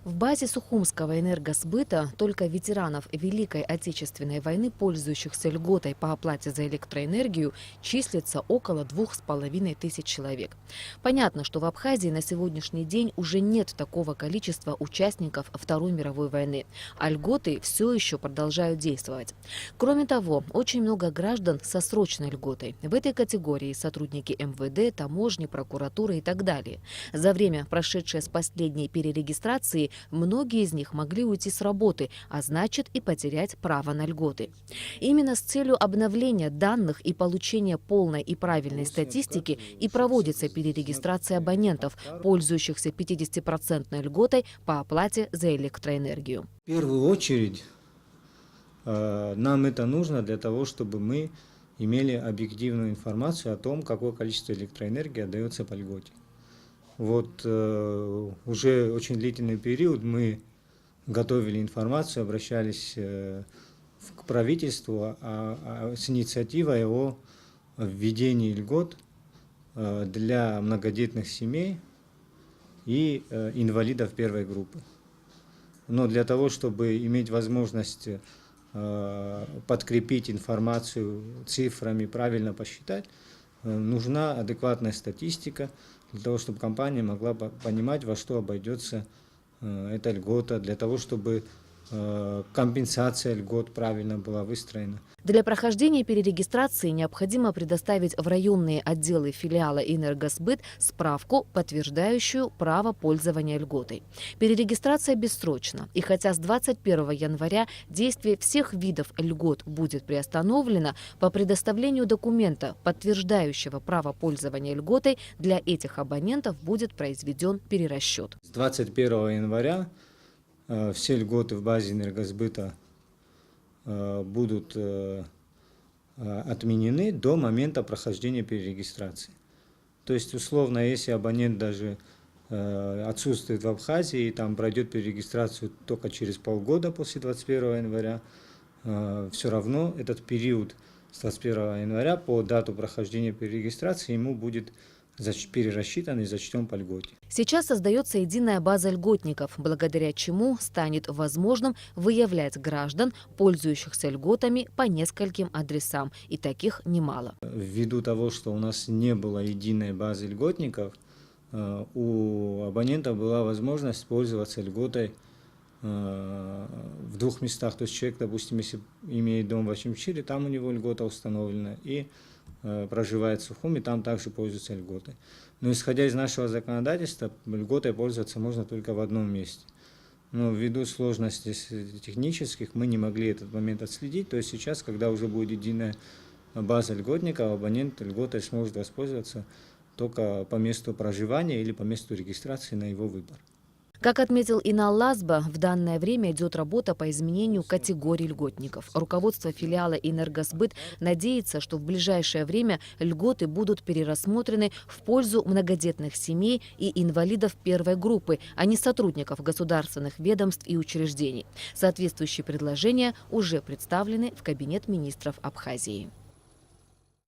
В базе Сухумского энергосбыта только ветеранов Великой Отечественной войны, пользующихся льготой по оплате за электроэнергию, числится около 2500 человек. Понятно, что в Абхазии на сегодняшний день уже нет такого количества участников Второй мировой войны, а льготы все еще продолжают действовать. Кроме того, очень много граждан со срочной льготой. В этой категории сотрудники МВД, таможни, прокуратуры и так далее. За время, прошедшее с последней перерегистрации, многие из них могли уйти с работы, а значит и потерять право на льготы. Именно с целью обновления данных и получения полной и правильной статистики и проводится перерегистрация абонентов, пользующихся 50% льготой по оплате за электроэнергию. В первую очередь нам это нужно для того, чтобы мы имели объективную информацию о том, какое количество электроэнергии отдается по льготе. Вот уже очень длительный период мы готовили информацию, обращались к правительству с инициативой о введении льгот для многодетных семей и инвалидов первой группы. Но для того, чтобы иметь возможность подкрепить информацию цифрами, правильно посчитать, нужна адекватная статистика, для того, чтобы компания могла понимать, во что обойдется эта льгота, для того, чтобы компенсация льгот правильно была выстроена. Для прохождения перерегистрации необходимо предоставить в районные отделы филиала «Энергосбыт» справку, подтверждающую право пользования льготой. Перерегистрация бессрочна, и хотя с 21 января действие всех видов льгот будет приостановлено, по предоставлению документа, подтверждающего право пользования льготой, для этих абонентов будет произведен перерасчет. С 21 января все льготы в базе энергосбыта будут отменены до момента прохождения перерегистрации. То есть, условно, если абонент даже отсутствует в Абхазии и там пройдет перерегистрацию только через полгода после 21 января, все равно этот период с 21 января по дату прохождения перерегистрации ему будет перерасчитан и зачтен по льготе. Сейчас создается единая база льготников, благодаря чему станет возможным выявлять граждан, пользующихся льготами по нескольким адресам, и таких немало. Ввиду того, что у нас не было единой базы льготников, у абонентов была возможность пользоваться льготой в двух местах. То есть человек, допустим, если имеет дом в Ачимчире, там у него льгота установлена, и проживает в Сухуми, там также пользуются льготой. Но исходя из нашего законодательства, льготой пользоваться можно только в одном месте. Но ввиду сложностей технических мы не могли этот момент отследить. То есть сейчас, когда уже будет единая база льготников, абонент льготой сможет воспользоваться только по месту проживания или по месту регистрации на его выбор. Как отметил Инал Лазба, в данное время идет работа по изменению категорий льготников. Руководство филиала «Энергосбыт» надеется, что в ближайшее время льготы будут перерассмотрены в пользу многодетных семей и инвалидов первой группы, а не сотрудников государственных ведомств и учреждений. Соответствующие предложения уже представлены в Кабинет министров Абхазии.